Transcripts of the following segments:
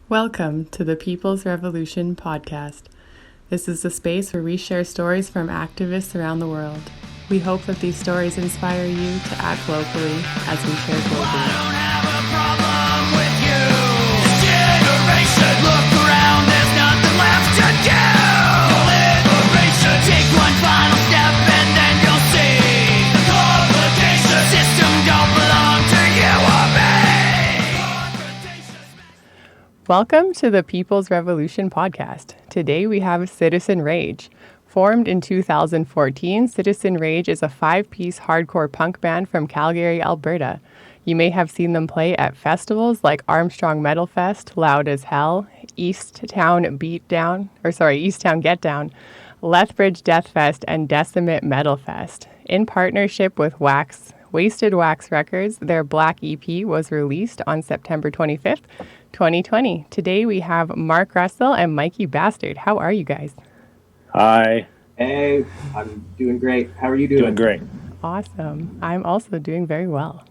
Welcome to the People's Revolution podcast. This is the space where we share stories from activists around the world. We hope that these stories inspire you to act locally as we share globally. I don't have a problem with you. This generation, look around, there's nothing left to do. Liberation, take one final step and then you'll see the complications. System don't belong to you or me. Welcome to the People's Revolution podcast. Today we have Citizen Rage. Formed in 2014, Citizen Rage is a 5-piece hardcore punk band from Calgary, Alberta. You may have seen them play at festivals like Armstrong Metal Fest, Loud as Hell, Easttown Get Down, Lethbridge Death Fest, and Decimate Metal Fest. In partnership with Wasted Wax Records, their Black EP was released on September 25th, 2020. Today we have Mark Russell and Mikey Bastard. How are you guys? Hi. Hey, I'm doing great. How are you doing? Doing great. Awesome. I'm also doing very well.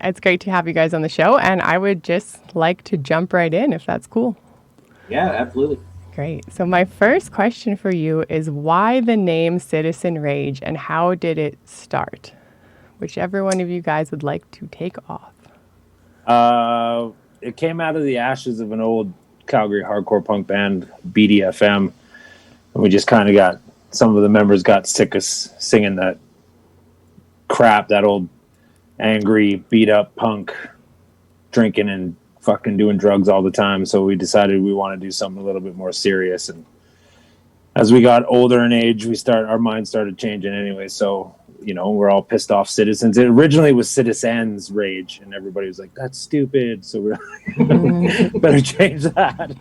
It's great to have you guys on the show, and I would just like to jump right in if that's cool. Yeah, absolutely. Great. So my first question for you is why the name Citizen Rage and how did it start? Whichever one of you guys would like to take off. It came out of the ashes of an old Calgary hardcore punk band, BDFM. And we just kind of some of the members got sick of singing that crap, that old angry, beat up punk, drinking and fucking doing drugs all the time. So we decided we want to do something a little bit more serious. And as we got older in age, our minds started changing anyway. So, we're all pissed off citizens. It originally was Citizens Rage, and everybody was like, that's stupid. So we're like, better change that.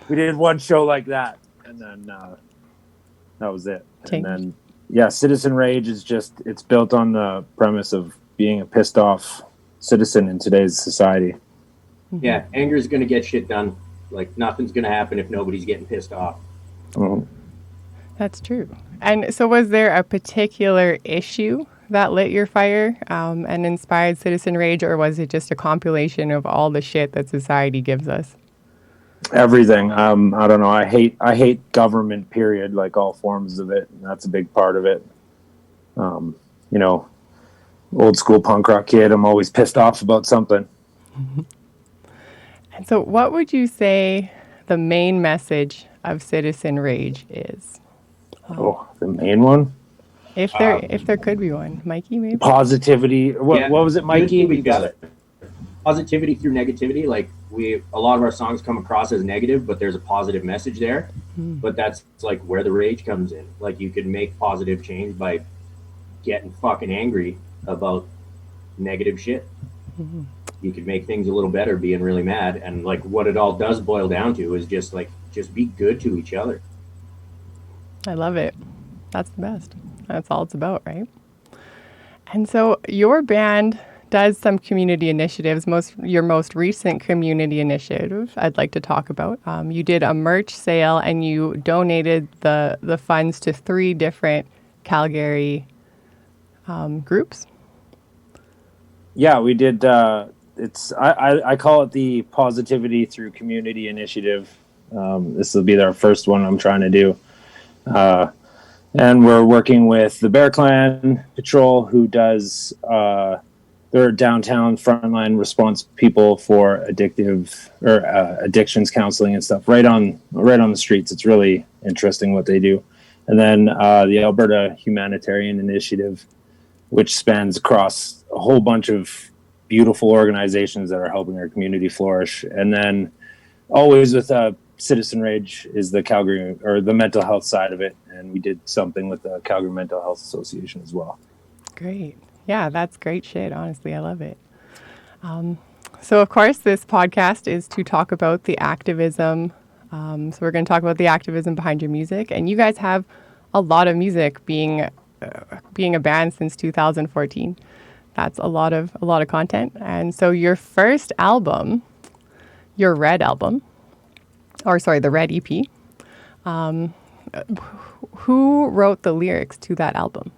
We did one show like that, and then that was it. Change. And then, Citizen Rage is it's built on the premise of being a pissed off citizen in today's society. Yeah, anger is going to get shit done. Like, nothing's going to happen if nobody's getting pissed off. Mm-hmm. That's true. And so was there a particular issue that lit your fire and inspired Citizen Rage, or was it just a compilation of all the shit that society gives us? Everything. I don't know. I hate government, period, like all forms of it. And that's a big part of it. Old school punk rock kid. I'm always pissed off about something. Mm-hmm. And so what would you say the main message of Citizen Rage is? The main one? If there could be one. Mikey, maybe? Positivity. What was it, Mikey? We got it. Positivity through negativity. Like, a lot of our songs come across as negative, but there's a positive message there. Mm. But that's like where the rage comes in. Like, you can make positive change by getting fucking angry about negative shit. Mm-hmm. You could make things a little better being really mad. And like what it all does boil down to is just be good to each other. I love it. That's the best. That's all it's about, right? And so your band does some community initiatives. Your most recent community initiative I'd like to talk about. You did a merch sale and you donated the funds to 3 different Calgary groups. Yeah, we did. I call it the Positivity Through Community Initiative. This will be our first one I'm trying to do. And we're working with the Bear Clan Patrol, who does they're downtown frontline response people for addictions counseling and stuff right on the streets. It's really interesting what they do. And then the Alberta Humanitarian Initiative, which spans across a whole bunch of beautiful organizations that are helping our community flourish. And then always with Citizen Rage is the Calgary or the mental health side of it. And we did something with the Calgary Mental Health Association as well. Great. Yeah, that's great shit. Honestly, I love it. So of course, this podcast is to talk about the activism. So we're going to talk about the activism behind your music. And you guys have a lot of music being a band since 2014. That's a lot of content. And so your first album, your Red album, the Red EP, who wrote the lyrics to that album?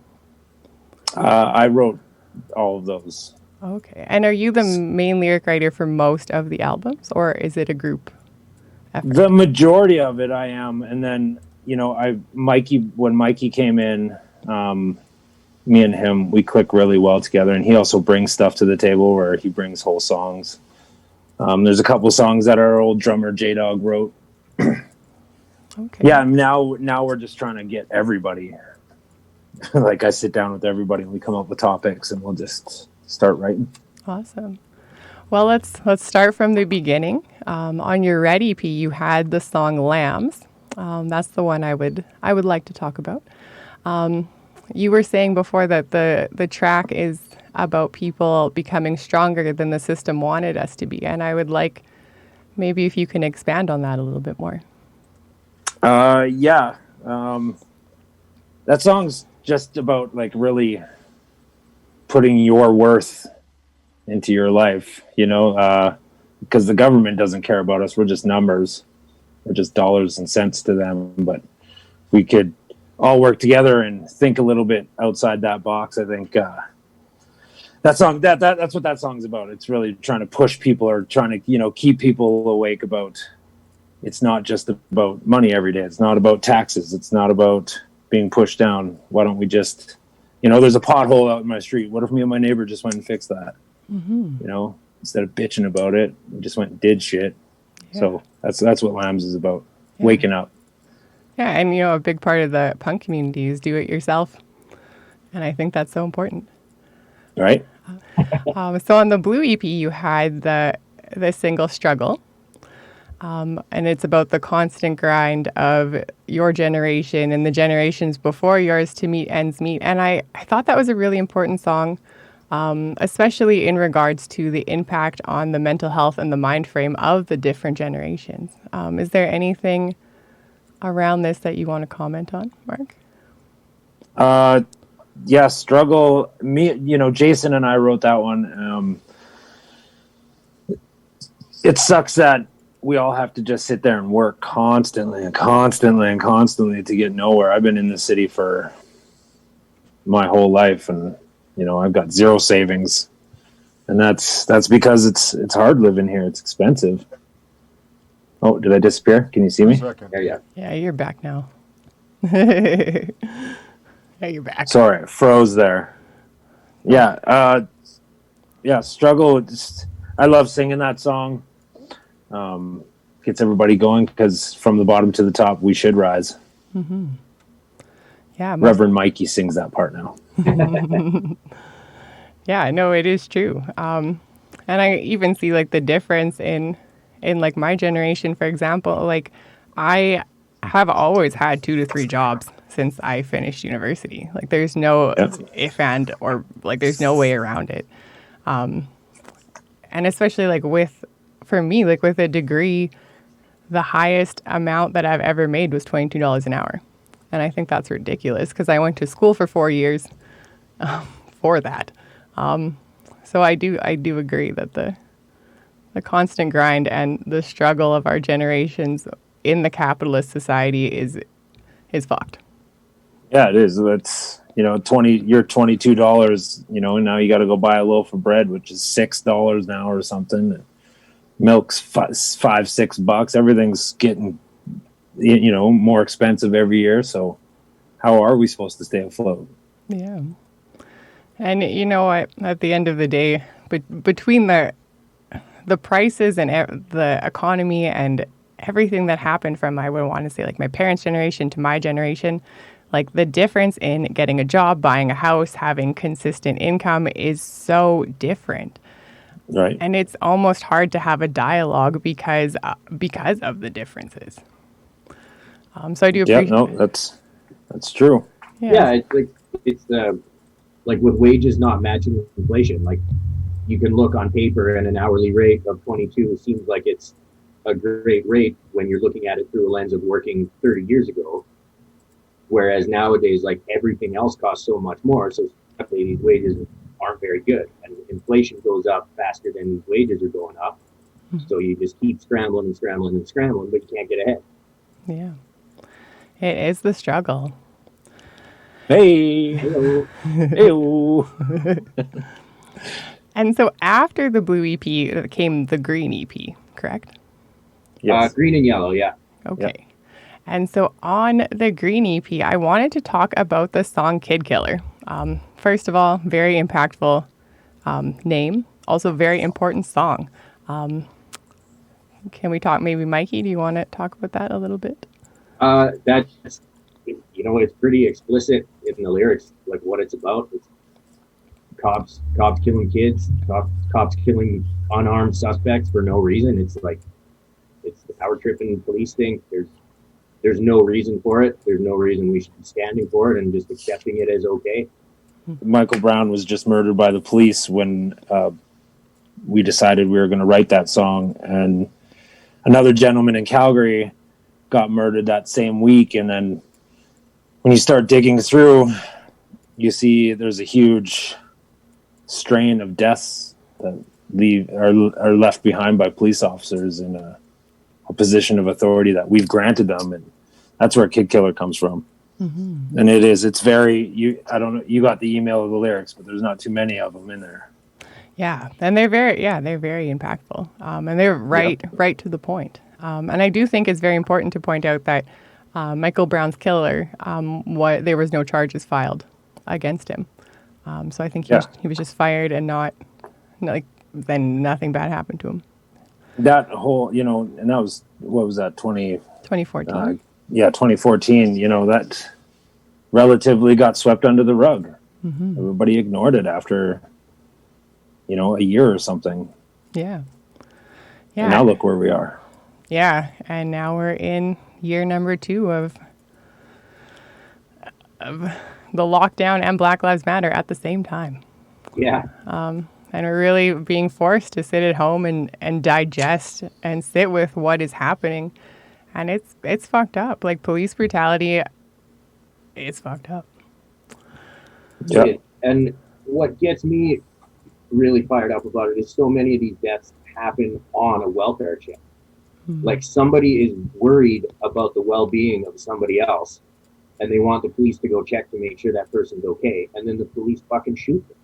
I wrote all of those. Okay. And are you the main lyric writer for most of the albums, or is it a group effort? The majority of it I am, and then when Mikey came in, me and him, we click really well together, and he also brings stuff to the table where he brings whole songs. There's a couple songs that our old drummer J-Dog wrote. Okay. Yeah, now we're just trying to get everybody. Like I sit down with everybody and we come up with topics and we'll just start writing. Awesome. Well, let's start from the beginning. On your Red EP, you had the song "Lambs." That's the one I would like to talk about. You were saying before that the track is about people becoming stronger than the system wanted us to be, and I would like maybe if you can expand on that a little bit more. Yeah. That song's just about like really putting your worth into your life, because the government doesn't care about us. We're just numbers. We're just dollars and cents to them. But we could all work together and think a little bit outside that box. I think that song that's what that song's about. It's really trying to push people or trying to keep people awake about. It's not just about money every day. It's not about taxes. It's not about being pushed down. Why don't we just, there's a pothole out in my street. What if me and my neighbor just went and fixed that? Mm-hmm. Instead of bitching about it, we just went and did shit. Yeah. So that's what Lambs is about. Yeah. Waking up. Yeah, and a big part of the punk community is do it yourself. And I think that's so important. Right. So on the Blue EP, you had the single Struggle. And it's about the constant grind of your generation and the generations before yours to meet ends meet. And I thought that was a really important song, especially in regards to the impact on the mental health and the mind frame of the different generations. Is there anything around this that you want to comment on, Mark? Yeah, Struggle. Jason and I wrote that one. It sucks that we all have to just sit there and work constantly to get nowhere. I've been in the city for my whole life, and I've got zero savings, and that's because it's hard living here. It's expensive. Oh, did I disappear? Can you see me? Yeah, you're back now. Yeah, you're back. Sorry, froze there. Yeah, Struggle. I love singing that song. Gets everybody going because from the bottom to the top, we should rise. Mm-hmm. Yeah, Reverend Mikey sings that part now. Yeah, no, it is true. And I even see like the difference in like my generation, for example. Like I have always had 2 to 3 jobs since I finished university. Like there's no if and or like there's no way around it. And especially like for me, like with a degree, the highest amount that I've ever made was $22 an hour. And I think that's ridiculous because I went to school for 4 years for that. So I do agree that the constant grind and the struggle of our generations in the capitalist society is fucked. Yeah, it is. That's, you're $22, and now you got to go buy a loaf of bread, which is $6 now or something. Milk's $5-6. Everything's getting, more expensive every year. So how are we supposed to stay afloat? Yeah. And at the end of the day, between the prices and the economy and everything that happened from, I would want to say, like my parents' generation to my generation, like the difference in getting a job, buying a house, having consistent income is so different. Right. And it's almost hard to have a dialogue because of the differences. So I do appreciate. Yeah, no, that's true. Yeah, it's like with wages not matching inflation. Like you can look on paper and an hourly rate of 22 seems like it's a great rate when you're looking at it through a lens of working 30 years ago. Whereas nowadays, like everything else costs so much more, so these wages aren't very good, and inflation goes up faster than these wages are going up. Mm-hmm. So you just keep scrambling, but you can't get ahead. Yeah, it is the struggle. Hey, hello. And so after the blue EP came the green EP, correct? Yes. Green and yellow, yeah. Okay. Yep. And so on the green EP, I wanted to talk about the song Kid Killer. First of all, very impactful name, also very important song. Can we talk, maybe Mikey, do you want to talk about that a little bit? That's, it's pretty explicit in the lyrics, like what it's about. It's cops killing kids, cops killing unarmed suspects for no reason. It's like, it's the power tripping police thing. There's no reason for it. There's no reason we should be standing for it and just accepting it as okay. Michael Brown was just murdered by the police when we decided we were going to write that song, and another gentleman in Calgary got murdered that same week. And then when you start digging through, you see there's a huge strain of deaths that are left behind by police officers in a position of authority that we've granted them, and that's where Kid Killer comes from. Mm-hmm. And it's very, I don't know, you got the email of the lyrics, but there's not too many of them in there. Yeah, and they're very impactful, and they're right to the point. And I do think it's very important to point out that Michael Brown's killer, there was no charges filed against him. So I think he was just fired and then nothing bad happened to him. That whole, and that was, what was that, 2014? 2014, that relatively got swept under the rug. Mm-hmm. Everybody ignored it after, a year or something. Yeah. And now look where we are. Yeah, and now we're in year number 2 of the lockdown and Black Lives Matter at the same time. Yeah. And we're really being forced to sit at home and digest and sit with what is happening. And it's fucked up. Like, police brutality, it's fucked up. Yeah. And what gets me really fired up about it is so many of these deaths happen on a welfare check. Mm-hmm. Like, somebody is worried about the well-being of somebody else, and they want the police to go check to make sure that person's okay, and then the police fucking shoot them.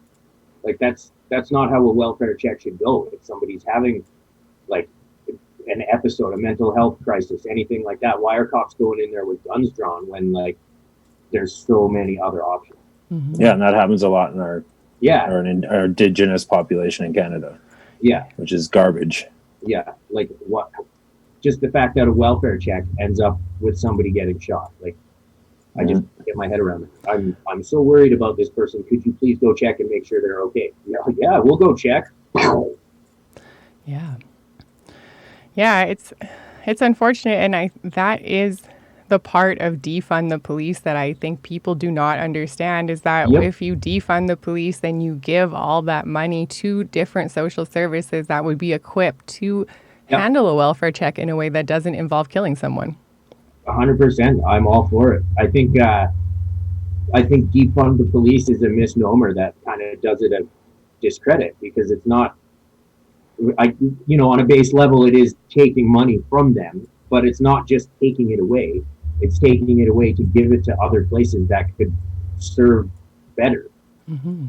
Like, that's not how a welfare check should go. If somebody's having, like, an episode, a mental health crisis, anything like that, why are cops going in there with guns drawn when, like, there's so many other options? Mm-hmm. Yeah, and that happens a lot in our Indigenous population in Canada. Yeah. Which is garbage. Yeah, like, what? Just the fact that a welfare check ends up with somebody getting shot. Like, I just can't get my head around it. I'm so worried about this person. Could you please go check and make sure they're okay? Yeah, we'll go check. Yeah. Yeah, it's unfortunate, and that is the part of defund the police that I think people do not understand, is that if you defund the police, then you give all that money to different social services that would be equipped to handle a welfare check in a way that doesn't involve killing someone. 100%. I'm all for it. I think defund the police is a misnomer that kind of does it a discredit, because it's not, on a base level, it is taking money from them, but it's not just taking it away. It's taking it away to give it to other places that could serve better. Mm-hmm.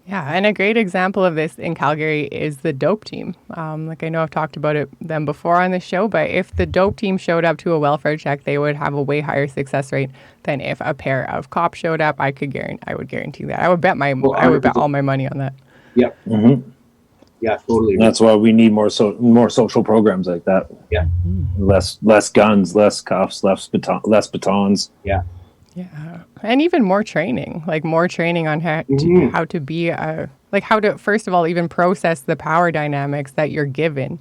Yeah, and a great example of this in Calgary is the dope team. I know I've talked about them before on the show, but if the dope team showed up to a welfare check, they would have a way higher success rate than if a pair of cops showed up. I would guarantee that. I would bet all my money on that. Yep. Mm-hmm. Yeah, totally. That's why we need more social programs like that. Yeah. Less guns, less cops, less batons. Yeah. Yeah, and even more training, on how to be how to, first of all, even process the power dynamics that you're given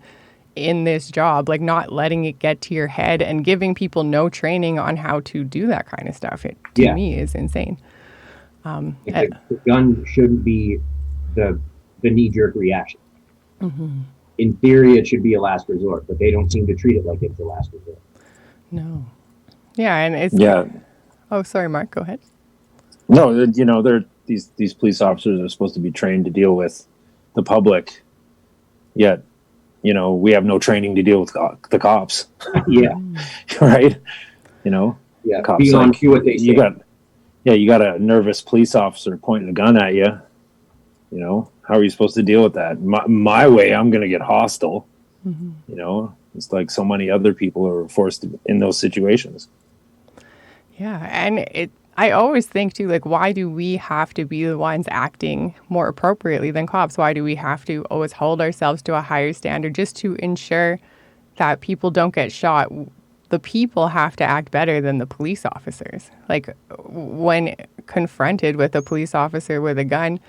in this job, like not letting it get to your head and giving people no training on how to do that kind of stuff. It to me is insane. The gun shouldn't be the knee-jerk reaction. Mm-hmm. In theory, it should be a last resort, but they don't seem to treat it like it's a last resort. No. Yeah, and it's Oh, sorry, Mark. Go ahead. No, they're these police officers are supposed to be trained to deal with the public, yet, we have no training to deal with the cops. Yeah. Right. Yeah. Cops, be on cue what they say. You got a nervous police officer pointing a gun at you. You know, how are you supposed to deal with that? My way, I'm going to get hostile. You know, it's like so many other people are forced in those situations. Yeah, and I always think too, like, why do we have to be the ones acting more appropriately than cops? Why do we have to always hold ourselves to a higher standard just to ensure that people don't get shot? The people have to act better than the police officers. Like, when confronted with a police officer with a gun,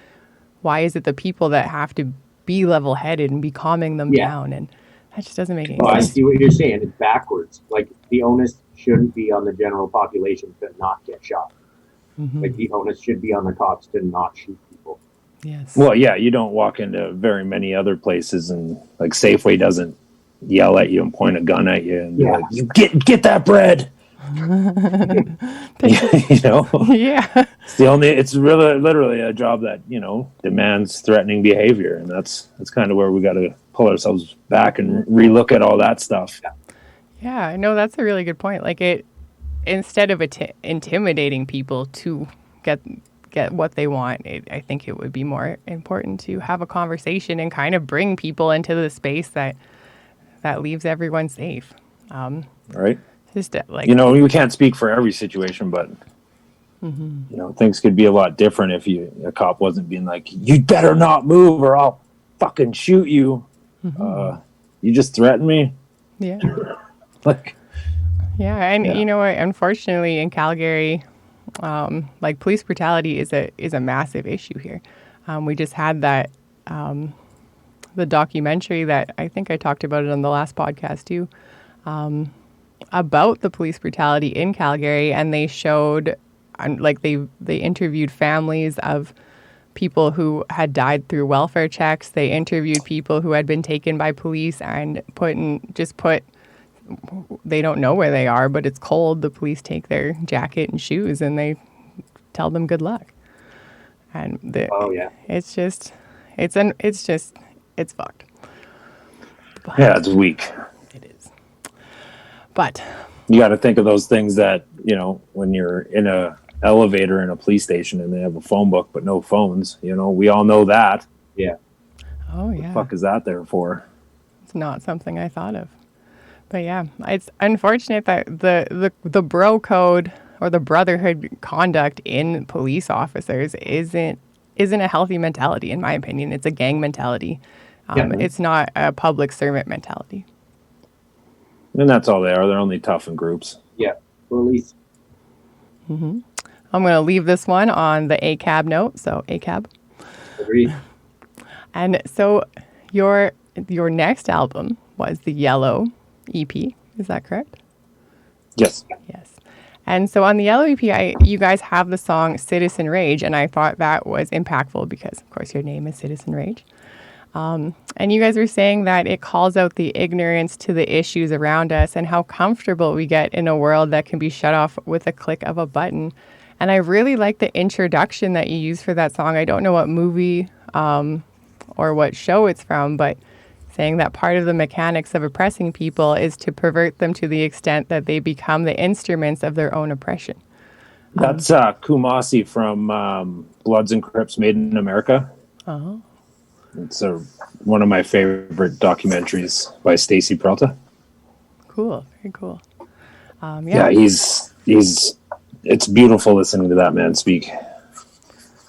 why is it the people that have to be level-headed and be calming them down? And that just doesn't make any sense. I see what you're saying. It's backwards. Like, the onus shouldn't be on the general population to not get shot. Like, the onus should be on the cops to not shoot people. Yes. Well, yeah, you don't walk into very many other places and like Safeway doesn't yell at you and point a gun at you and be like, you get that bread. You know? Yeah. It's really literally a job that, you know, demands threatening behavior, and that's kind of where we got to pull ourselves back and relook at all that stuff. Yeah, no, that's a really good point. Like, instead of intimidating people to get what they want, I think it would be more important to have a conversation and kind of bring people into the space that leaves everyone safe. Right. Just like, you know, we can't speak for every situation, but you know, things could be a lot different if a cop wasn't being like, you better not move or I'll fucking shoot you. You just threatened me. Yeah. Like, yeah. And you know what, unfortunately in Calgary, like, police brutality is a massive issue here. We just had that, the documentary that I think I talked about it on the last podcast too, about the police brutality in Calgary, and they showed, like, they interviewed families of people who had died through welfare checks. They interviewed people who had been taken by police and they don't know where they are, but it's cold. The police take their jacket and shoes and they tell them good luck. And it's fucked. But yeah, it's weak. It is. But you got to think of those things that, you know, when you're in a elevator in a police station and they have a phone book but no phones, you know, we all know that. Yeah. Oh yeah. What the fuck is that there for? It's not something I thought of. But yeah, it's unfortunate that the bro code or the brotherhood conduct in police officers isn't a healthy mentality, in my opinion. It's a gang mentality. It's not a public servant mentality. And that's all they are. They're only tough in groups. Yeah, police. I'm going to leave this one on the ACAB note. So ACAB. Agreed. And so your next album was the Yellow EP. Is that correct? Yes. Yes. And so on the Yellow EP, you guys have the song Citizen Rage, and I thought that was impactful because, of course, your name is Citizen Rage. And you guys were saying that it calls out the ignorance to the issues around us and how comfortable we get in a world that can be shut off with a click of a button. And I really like the introduction that you use for that song. I don't know what movie or what show it's from, but saying that part of the mechanics of oppressing people is to pervert them to the extent that they become the instruments of their own oppression. That's Kumasi from Bloods and Crips Made in America. Oh. It's one of my favorite documentaries by Stacy Peralta. Cool. Very cool. Yeah, he's it's beautiful listening to that man speak.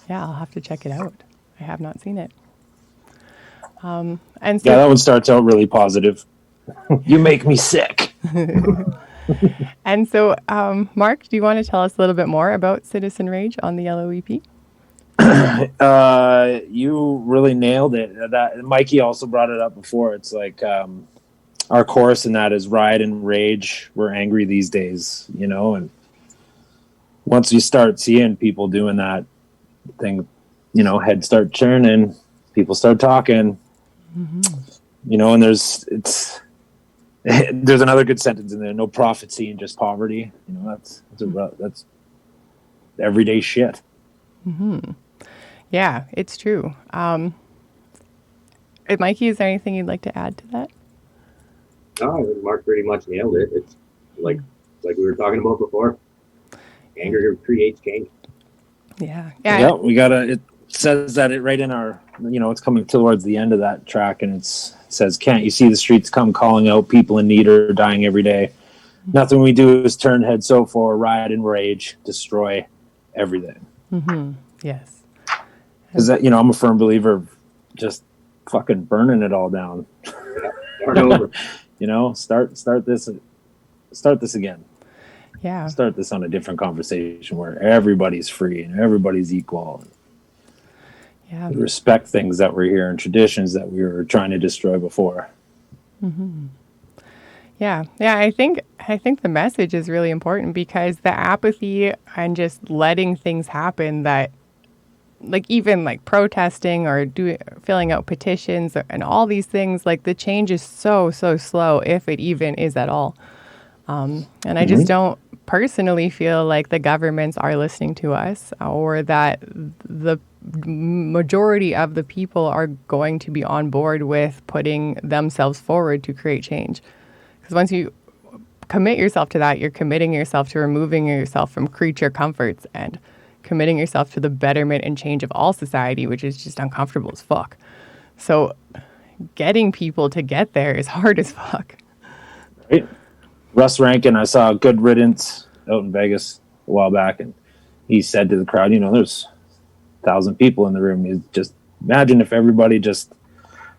Yeah, I'll have to check it out. I have not seen it. And so, yeah, that one starts out really positive. You make me sick. And so, Mark, do you want to tell us a little bit more about Citizen Rage on the Yellow EP? You really nailed it. That Mikey also brought it up before. It's like our chorus in that is riot and rage. We're angry these days, you know. And once you start seeing people doing that thing, you know, heads start churning, people start talking. You know, and there's another good sentence in there: no prophecy and just poverty. You know, that's everyday shit. Yeah, it's true. Mikey, is there anything you'd like to add to that? No, I think Mark pretty much nailed it. It's like we were talking about before. Anger creates change. Yeah. Yeah, we gotta. says that it right in our, it's coming towards the end of that track, and it says, "Can't you see the streets come calling out? People in need are dying every day. Nothing we do is turn head so far, riot and rage, destroy everything." Yes. Because I'm a firm believer of just fucking burning it all down. Start over. Start this again. Yeah. Start this on a different conversation where everybody's free and everybody's equal. Yeah. Respect things that were here and traditions that we were trying to destroy before. Yeah. I think the message is really important, because the apathy and just letting things happen, that like even like protesting or filling out petitions and all these things, like the change is so slow, if it even is at all. And I just don't personally feel like the governments are listening to us, or that the majority of the people are going to be on board with putting themselves forward to create change. Because once you commit yourself to that, you're committing yourself to removing yourself from creature comforts and committing yourself to the betterment and change of all society, which is just uncomfortable as fuck. So getting people to get there is hard as fuck. Right. Russ Rankin, I saw Good Riddance out in Vegas a while back, and he said to the crowd, there's 1,000 people in the room. You just imagine if everybody just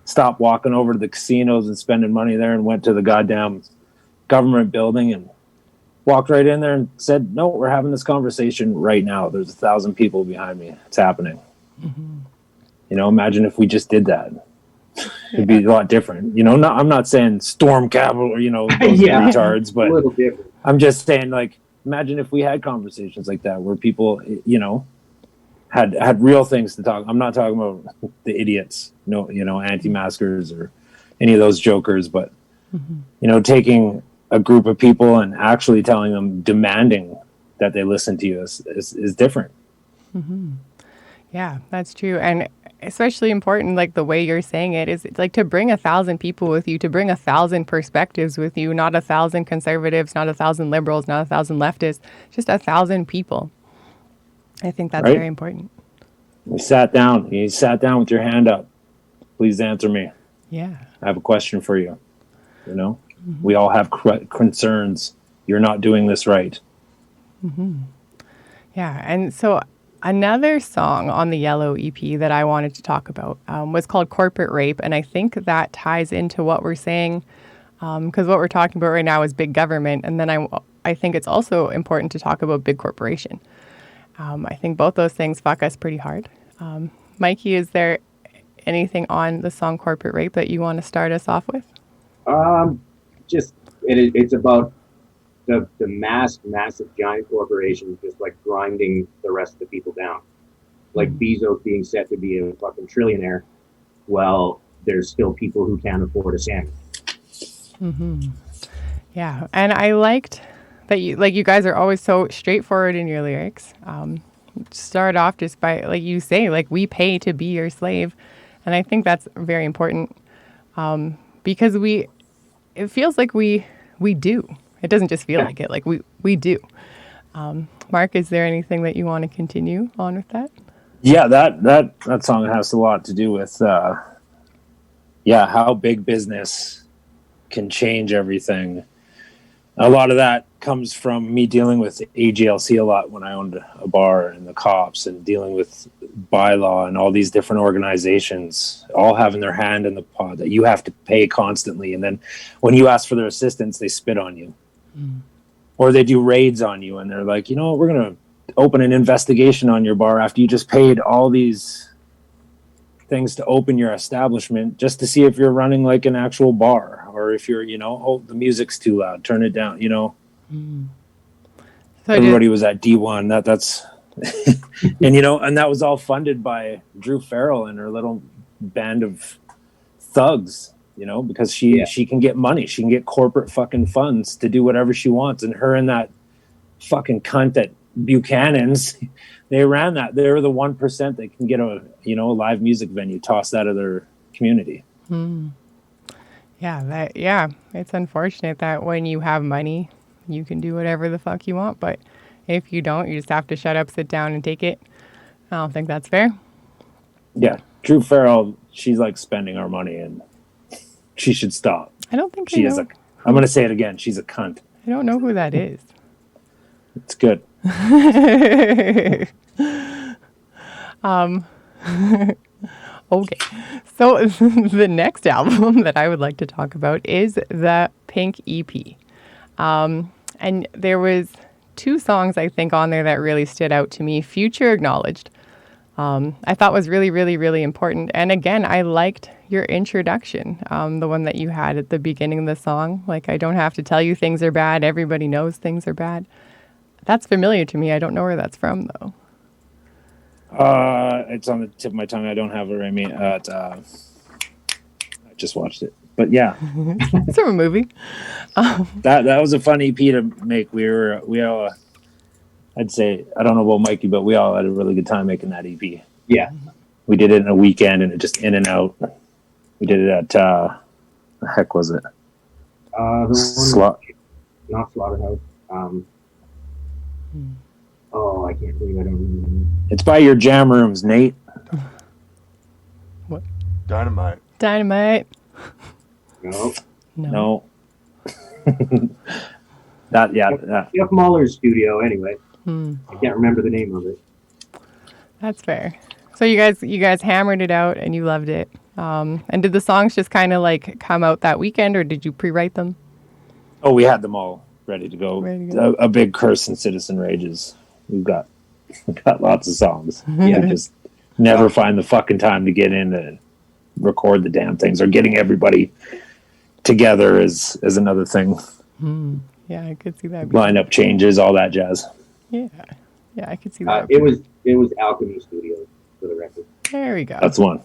stopped walking over to the casinos and spending money there and went to the goddamn government building and walked right in there and said, "No, we're having this conversation right now. There's 1,000 people behind me. It's happening." Imagine if we just did that. It'd be a lot different. I'm not saying storm Capitol or, those retards, but I'm just saying, like, imagine if we had conversations like that where people, had real things to talk. I'm not talking about the idiots, anti-maskers or any of those jokers, but, taking a group of people and actually telling them, demanding that they listen to you is different. Yeah, that's true. And especially important, like the way you're saying it, is it's like to bring 1,000 people with you, to bring 1,000 perspectives with you, not 1,000 conservatives, not 1,000 liberals, not 1,000 leftists, just 1,000 people. I think that's very important. You sat down with your hand up. Please answer me. Yeah. I have a question for you. We all have concerns. You're not doing this right. Yeah. And so another song on the Yellow EP that I wanted to talk about was called Corporate Rape. And I think that ties into what we're saying, because what we're talking about right now is big government. And then I think it's also important to talk about big corporation. I think both those things fuck us pretty hard. Mikey, is there anything on the song Corporate Rape that you want to start us off with? It's about the massive giant corporations just like grinding the rest of the people down. Like Bezos being set to be a fucking trillionaire. Well, there's still people who can't afford a sandwich. Yeah. And I liked that you guys are always so straightforward in your lyrics. Start off just by, like you say, like, we pay to be your slave. And I think that's very important, because it feels like we do. It doesn't just feel like it, like we do. Mark, is there anything that you want to continue on with that? Yeah, that song has a lot to do with, how big business can change everything. A lot of that comes from me dealing with AGLC a lot when I owned a bar, and the cops, and dealing with bylaw and all these different organizations all having their hand in the pot that you have to pay constantly. And then when you ask for their assistance, they spit on you. Or they do raids on you, and they're like, we're going to open an investigation on your bar after you just paid all these things to open your establishment, just to see if you're running like an actual bar, or if you're, the music's too loud, turn it down, So everybody was at D1. That's and and that was all funded by Drew Farrell and her little band of thugs, because she can get money, she can get corporate fucking funds to do whatever she wants. And her and that fucking cunt at Buchanan's, they ran that. They're the 1% that can get a live music venue tossed out of their community. Yeah, it's unfortunate that when you have money, you can do whatever the fuck you want, but if you don't, you just have to shut up, sit down, and take it. I don't think that's fair. Yeah, Drew Farrell, she's like spending our money, and she should stop. I don't think She is a. I'm going to say it again. She's a cunt. I don't know who that is. It's good. Okay, so the next album that I would like to talk about is the Pink EP. And there was 2 songs, I think, on there that really stood out to me. Future Acknowledged, I thought was really, really, really important. And again, I liked your introduction, the one that you had at the beginning of the song. Like, I don't have to tell you things are bad. Everybody knows things are bad. That's familiar to me. I don't know where that's from, though. It's on the tip of my tongue. I don't have it right. I just watched it, but yeah, It's from a movie. that was a fun EP to make. We all, I'd say, I don't know about Mikey, but we all had a really good time making that EP. Yeah, we did it in a weekend, and it just in and out. We did it at the heck was it? the one, not Slaughterhouse. Oh, I can't believe I don't remember. It's by your jam rooms, Nate. What? Dynamite. Dynamite. No. That. Jeff Mahler's studio, anyway. I can't remember the name of it. That's fair. So you guys hammered it out and you loved it. And did the songs just kind of like come out that weekend, or did you pre-write them? Oh, we had them all ready to go. A big curse in Citizen Rages. We've got lots of songs. Yeah, just never find the fucking time to get in and record the damn things, or getting everybody together is another thing. Yeah, I could see that. Lineup changes, all that jazz. Yeah, I could see that. It was Alchemy Studios, for the record. There we go. That's one.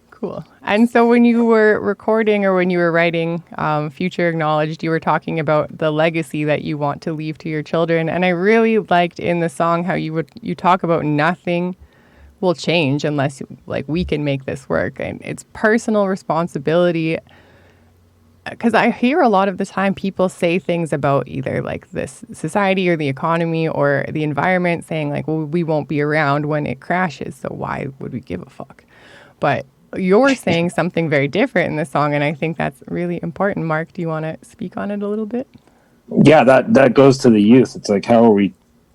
Cool. And so when you were recording, or when you were writing Future Acknowledged, you were talking about the legacy that you want to leave to your children. And I really liked in the song how you talk about nothing will change unless we can make this work. And it's personal responsibility. Because I hear a lot of the time people say things about either like this society or the economy or the environment, saying like, well, we won't be around when it crashes, so why would we give a fuck? But you're saying something very different in this song, and I think that's really important. Mark, do you want to speak on it a little bit? Yeah, that goes to the youth. It's like, how are we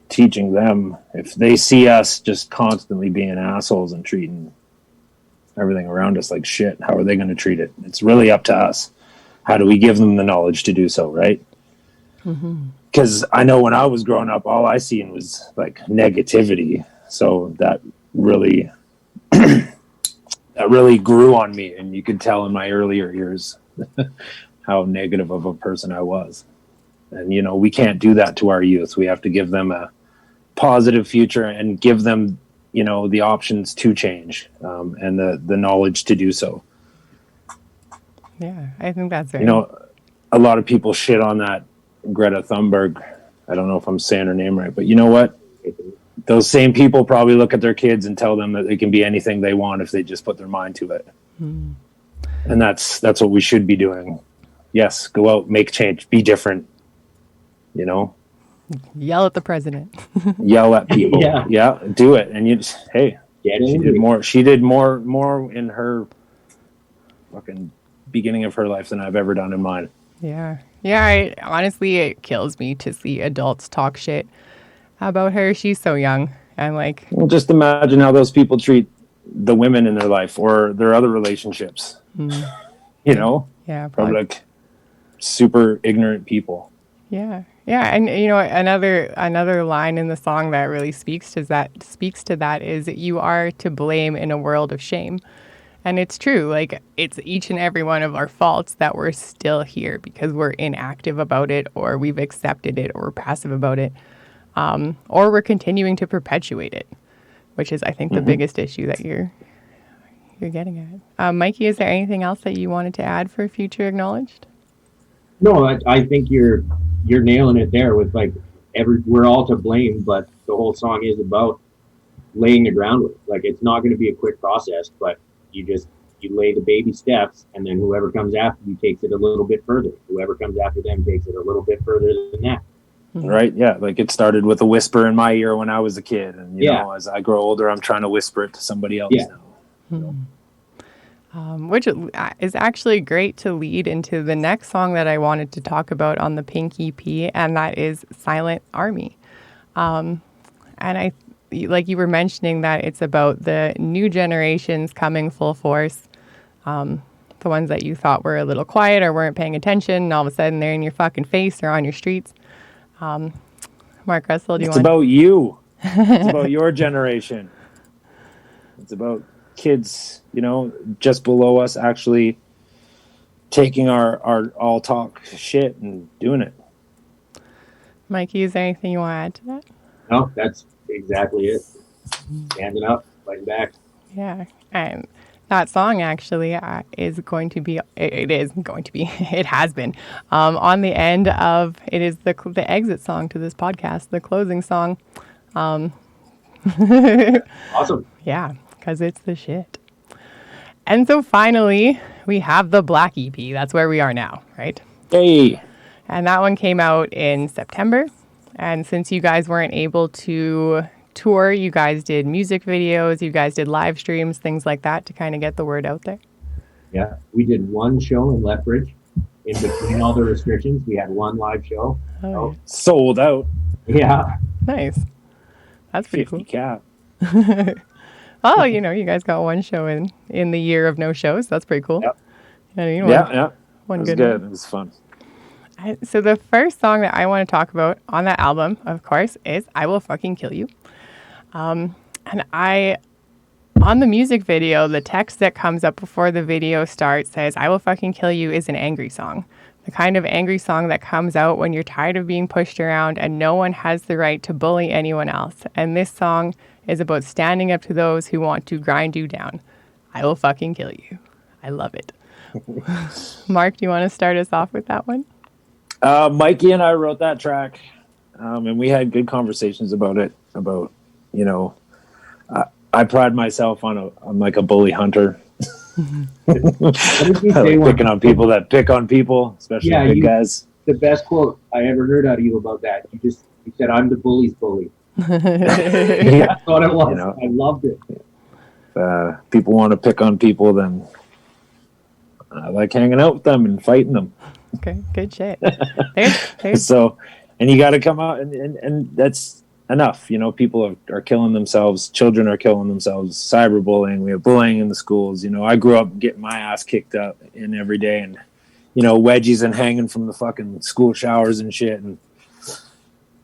teaching them if they see us just constantly being assholes and treating everything around us like shit? How are they going to treat it? It's really up to us. How do we give them the knowledge to do so, right? Because I know when I was growing up, all I seen was like negativity. So that really grew on me, and you could tell in my earlier years how negative of a person I was. And we can't do that to our youth. We have to give them a positive future and give them the options to change, and the knowledge to do so. Yeah, I think that's right. A lot of people shit on that Greta Thunberg. I don't know if I'm saying her name right, but you know what? Those same people probably look at their kids and tell them that they can be anything they want if they just put their mind to it. And that's what we should be doing. Yes, go out, make change, be different. Yell at the president. Yell at people. Yeah, do it. And she did more in her fucking beginning of her life than I've ever done in mine. Yeah. Honestly, it kills me to see adults talk shit about her. She's so young. And well, just imagine how those people treat the women in their life or their other relationships. Yeah, probably like super ignorant people. Yeah. And another line in the song that really speaks to that is that you are to blame in a world of shame. And it's true. It's each and every one of our faults that we're still here because we're inactive about it, or we've accepted it, or we're passive about it, or we're continuing to perpetuate it, which is, I think, the biggest issue that you're getting at. Mikey, is there anything else that you wanted to add for Future Acknowledged? No, I think you're nailing it there with we're all to blame, but the whole song is about laying the groundwork. It's not going to be a quick process, but you lay the baby steps, and then whoever comes after you takes it a little bit further. Whoever comes after them takes it a little bit further than that. right? Yeah, like it started with a whisper in my ear when I was a kid, and you know, as I grow older, I'm trying to whisper it to somebody else now. You know? Which is actually great to lead into the next song that I wanted to talk about on the Pink EP, and that is Silent Army. And I, like you were mentioning, that it's about the new generations coming full force, the ones that you thought were a little quiet or weren't paying attention, and all of a sudden they're in your fucking face or on your streets. Mark Russell, do you want? It's about you. It's about your generation. It's about kids, you know, just below us actually taking our all talk shit and doing it. Mikey, is there anything you want to add to that? No, that's exactly it. Standing up, fighting back. Yeah, and that song actually is going to be, it has been on the end of, it is the exit song to this podcast, the closing song. Awesome. Yeah, because it's the shit. And so finally, we have the Black EP. That's where we are now, right? Hey. And that one came out in September. And since you guys weren't able to tour, you guys did music videos, you guys did live streams, things like that to kind of get the word out there. Yeah, we did one show in Lethbridge. In between all the restrictions, we had one live show. Oh, Sold out. Yeah. nice. That's pretty 50 cool. cap. Oh, you know, you guys got one show in the year of no shows. That's pretty cool. Yep. You know, Yeah. One It was good good. one. It was fun. So the first song that I want to talk about on that album, of course, is I Will Fucking Kill You. And on the music video, the text that comes up before the video starts says, I Will Fucking Kill You is an angry song. The kind of angry song that comes out when you're tired of being pushed around and no one has the right to bully anyone else. And this song is about standing up to those who want to grind you down. I will fucking kill you. I love it. Mark, do you want to start us off with that one? Mikey and I wrote that track, and we had good conversations about it. About, you know, I pride myself on I'm like a bully hunter. I like picking on people that pick on people, especially big guys. The best quote I ever heard out of you about that. You said, "I'm the bully's bully." That's what it was. You know, I loved it. If people want to pick on people, then I like hanging out with them and fighting them. Okay, good shit. So, and you got to come out, and that's enough. You know, people are killing themselves. Children are killing themselves. Cyberbullying. We have bullying in the schools. You know, I grew up getting my ass kicked up in every day, and you know, wedgies and hanging from the fucking school showers and shit. And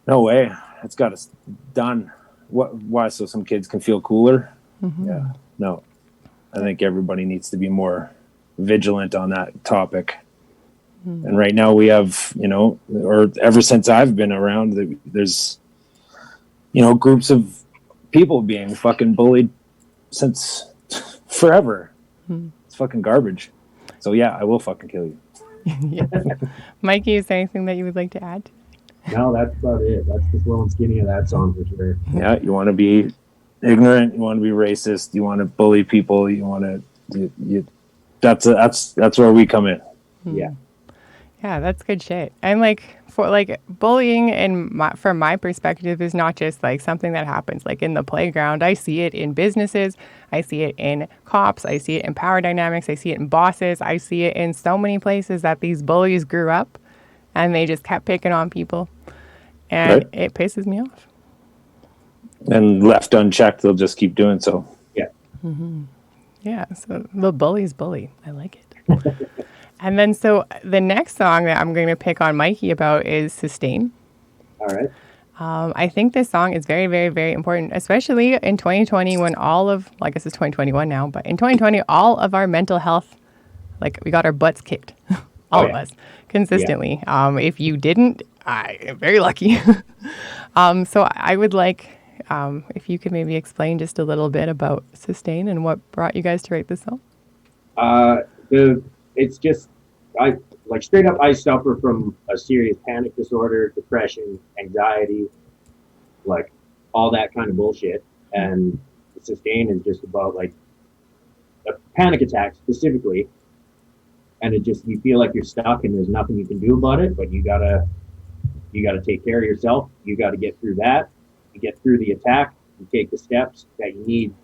no way, it's got us done. Why? So some kids can feel cooler. Mm-hmm. Yeah. No, I think everybody needs to be more vigilant on that topic. And right now we have, you know, or ever since I've been around, there's, you know, groups of people being fucking bullied since forever. It's fucking garbage. So yeah, I will fucking kill you. Yes. Mikey, is there anything that you would like to add? No, that's about it. That's the slow and skinny of that song for sure. Yeah, you want to be ignorant, you want to be racist, you want to bully people, you want to, that's where we come in. Yeah. Yeah, that's good shit. And bullying from my perspective is not just like something that happens like in the playground. I see it in businesses. I see it in cops. I see it in power dynamics. I see it in bosses. I see it in so many places that these bullies grew up and they just kept picking on people. And It pisses me off. And left unchecked, they'll just keep doing so. Yeah. Mm-hmm. Yeah, so the bullies bully. I like it. And then, so the next song that I'm going to pick on Mikey about is Sustain. All right. I think this song is very, very, very important, especially in 2020 when I guess it's 2021 now, but in 2020, all of our mental health, like we got our butts kicked, all of us, consistently. Yeah. If you didn't, I am very lucky. So I would like, if you could maybe explain just a little bit about Sustain and what brought you guys to write this song. It's just, straight up, I suffer from a serious panic disorder, depression, anxiety, like all that kind of bullshit. And Sustain is just about like a panic attack specifically. And you feel like you're stuck and there's nothing you can do about it, but you gotta You got to take care of yourself. You got to get through that. You get through the attack. You take the steps that you need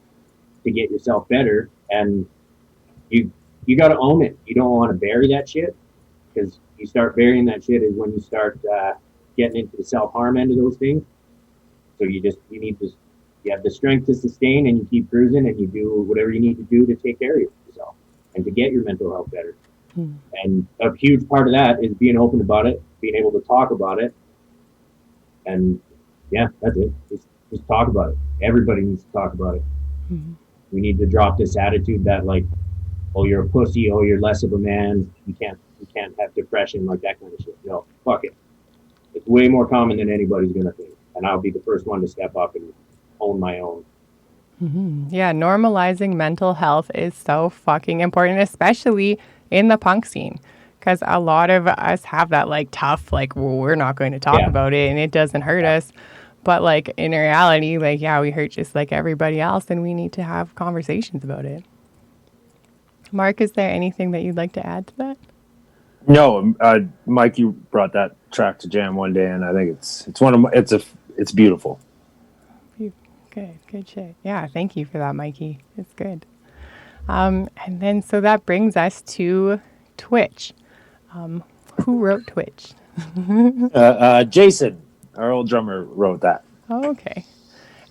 to get yourself better, and you got to own it. You don't want to bury that shit, because you start burying that shit is when you start getting into the self-harm end of those things. So you need to, you have the strength to sustain, and you keep cruising, and you do whatever you need to do to take care of yourself and to get your mental health better. And a huge part of that is being open about it, being able to talk about it. And yeah, that's it. Just talk about it. Everybody needs to talk about it. We need to drop this attitude that, like, oh, you're a pussy, oh, you're less of a man, you can't have depression, like that kind of shit. No, fuck it. It's way more common than anybody's gonna think. And I'll be the first one to step up and own my own. Yeah, normalizing mental health is so fucking important, especially in the punk scene, because a lot of us have that like tough, like, well, we're not going to talk about it and it doesn't hurt us. But like in reality, like, yeah, we hurt just like everybody else, and we need to have conversations about it. Mark, is there anything that you'd like to add to that? No, Mike, you brought that track to jam one day, and I think it's beautiful. Good shit. Yeah, thank you for that, Mikey. It's good. And then, so that brings us to Twitch. Who wrote Twitch? Jason, our old drummer, wrote that. Oh, okay.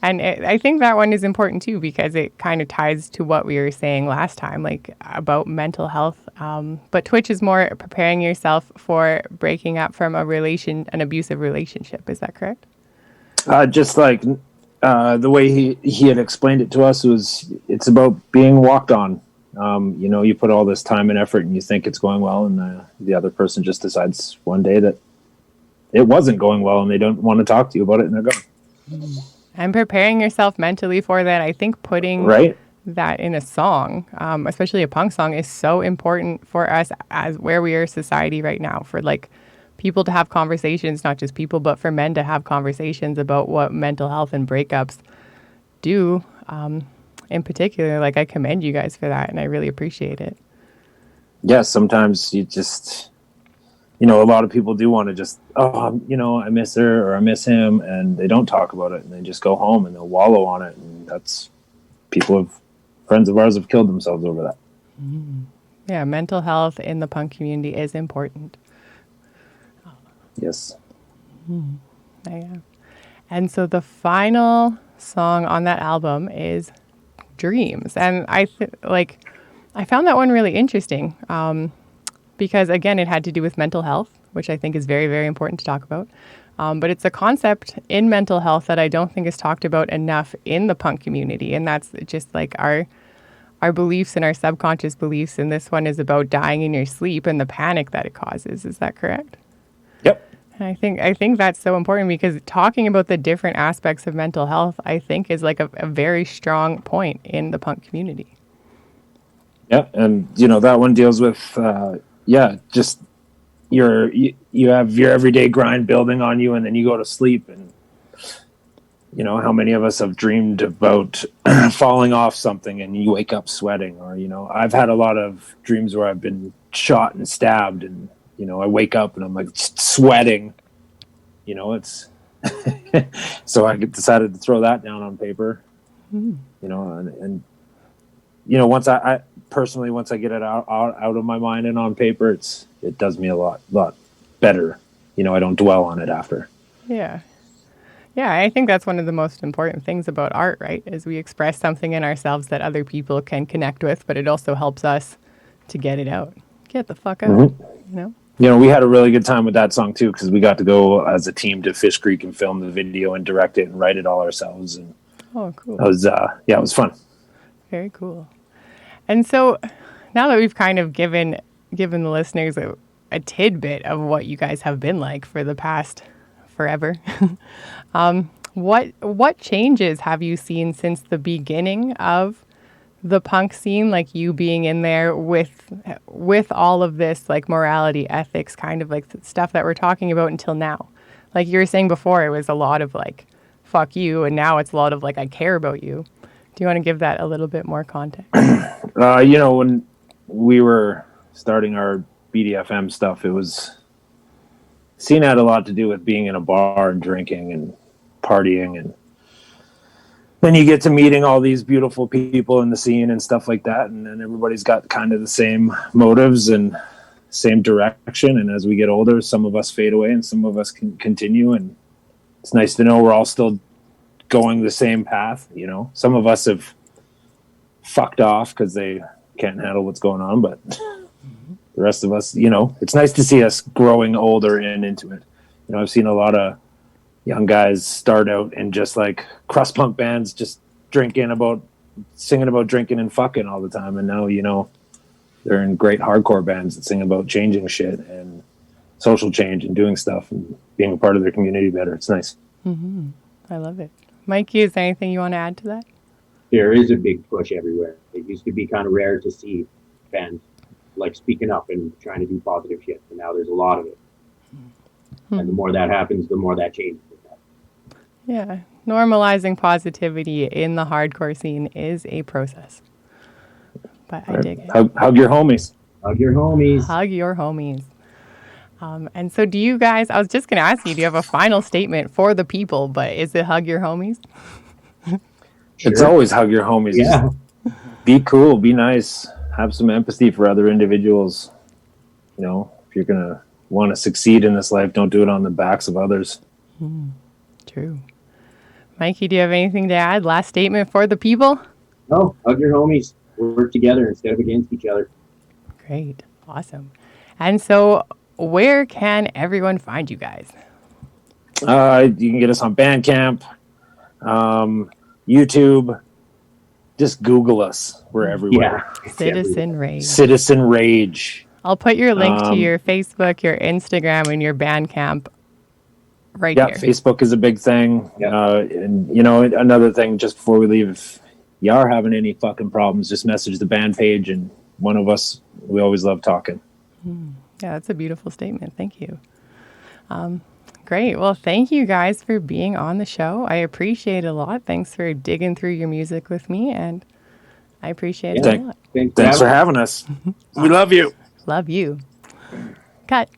And I think that one is important too, because it kind of ties to what we were saying last time, like about mental health. But Twitch is more preparing yourself for breaking up from an abusive relationship. Is that correct? Just like the way he had explained it to us it's about being walked on. You put all this time and effort and you think it's going well, and the other person just decides one day that it wasn't going well, and they don't want to talk to you about it, and they're gone. And preparing yourself mentally for that, I think putting that in a song, especially a punk song, is so important for us as where we are society right now, for like people to have conversations, not just people, but for men to have conversations about what mental health and breakups do. In particular, like, I commend you guys for that, and I really appreciate it. Yes, sometimes you just, a lot of people do want to just, I miss her or I miss him, and they don't talk about it, and they just go home and they'll wallow on it, and that's, friends of ours have killed themselves over that. Yeah, mental health in the punk community is important. Yes. Yeah. And so the final song on that album is Dreams, and I found that one really interesting, because again, it had to do with mental health, which I think is very, very important to talk about. But it's a concept in mental health that I don't think is talked about enough in the punk community, and that's just like our beliefs and our subconscious beliefs. And this one is about dying in your sleep and the panic that it causes. Is that correct? Yep. I think that's so important, because talking about the different aspects of mental health, I think, is like a very strong point in the punk community. Yeah, and that one deals with just you have your everyday grind building on you, and then you go to sleep, and how many of us have dreamed about falling off something and you wake up sweating, or I've had a lot of dreams where I've been shot and stabbed, and I wake up and I'm like sweating, it's so I decided to throw that down on paper, and once I personally, once I get it out of my mind and on paper, it does me a lot better. I don't dwell on it after. Yeah. Yeah, I think that's one of the most important things about art, right? Is we express something in ourselves that other people can connect with, but it also helps us to get it out. Get the fuck out, We had a really good time with that song too, because we got to go as a team to Fish Creek and film the video and direct it and write it all ourselves. And oh, cool. It was, it was fun. Very cool. And so now that we've kind of given the listeners a tidbit of what you guys have been like for the past forever, what changes have you seen since the beginning of the punk scene, like you being in there with all of this like morality, ethics, kind of like stuff that we're talking about until now? Like you were saying before, it was a lot of like, fuck you, and now it's a lot of like, I care about you. Do you want to give that a little bit more context? When we were starting our BDFM stuff, it was scene had a lot to do with being in a bar and drinking and partying, and then you get to meeting all these beautiful people in the scene and stuff like that, and then everybody's got kind of the same motives and same direction. And as we get older, some of us fade away and some of us can continue, and it's nice to know we're all still going the same path. You know, some of us have fucked off because they can't handle what's going on, but the rest of us, you know, it's nice to see us growing older and into it. You know, I've seen a lot of young guys start out in just like crust punk bands, just singing about drinking and fucking all the time. And now, you know, they're in great hardcore bands that sing about changing shit and social change and doing stuff and being a part of their community better. It's nice. Mm-hmm. I love it. Mikey, is there anything you want to add to that? There is a big push everywhere. It used to be kind of rare to see bands like speaking up and trying to do positive shit, and now there's a lot of it. Mm-hmm. And the more that happens, the more that changes. Yeah, normalizing positivity in the hardcore scene is a process. But I dig it. Hug your homies. Hug your homies. Hug your homies. And so do you guys, I was just going to ask you, do you have a final statement for the people, but is it hug your homies? Sure. It's always hug your homies. Yeah. Be cool, be nice, have some empathy for other individuals. You know, if you're going to want to succeed in this life, don't do it on the backs of others. True. Mikey, do you have anything to add? Last statement for the people? No, hug your homies. Work together instead of against each other. Great. Awesome. And so where can everyone find you guys? You can get us on Bandcamp, YouTube. Just Google us. We're everywhere. Yeah. Citizen Rage. Citizen Rage. I'll put your link to your Facebook, your Instagram, and your Bandcamp right here. Facebook is a big thing. Yeah. And, you know, another thing, just before we leave, if you are having any fucking problems, just message the band page, and one of us, we always love talking. Yeah, that's a beautiful statement. Thank you. Great. Well, thank you guys for being on the show. I appreciate it a lot. Thanks for digging through your music with me, and I appreciate it a lot. Thanks for having us. We love you. Love you. Cut.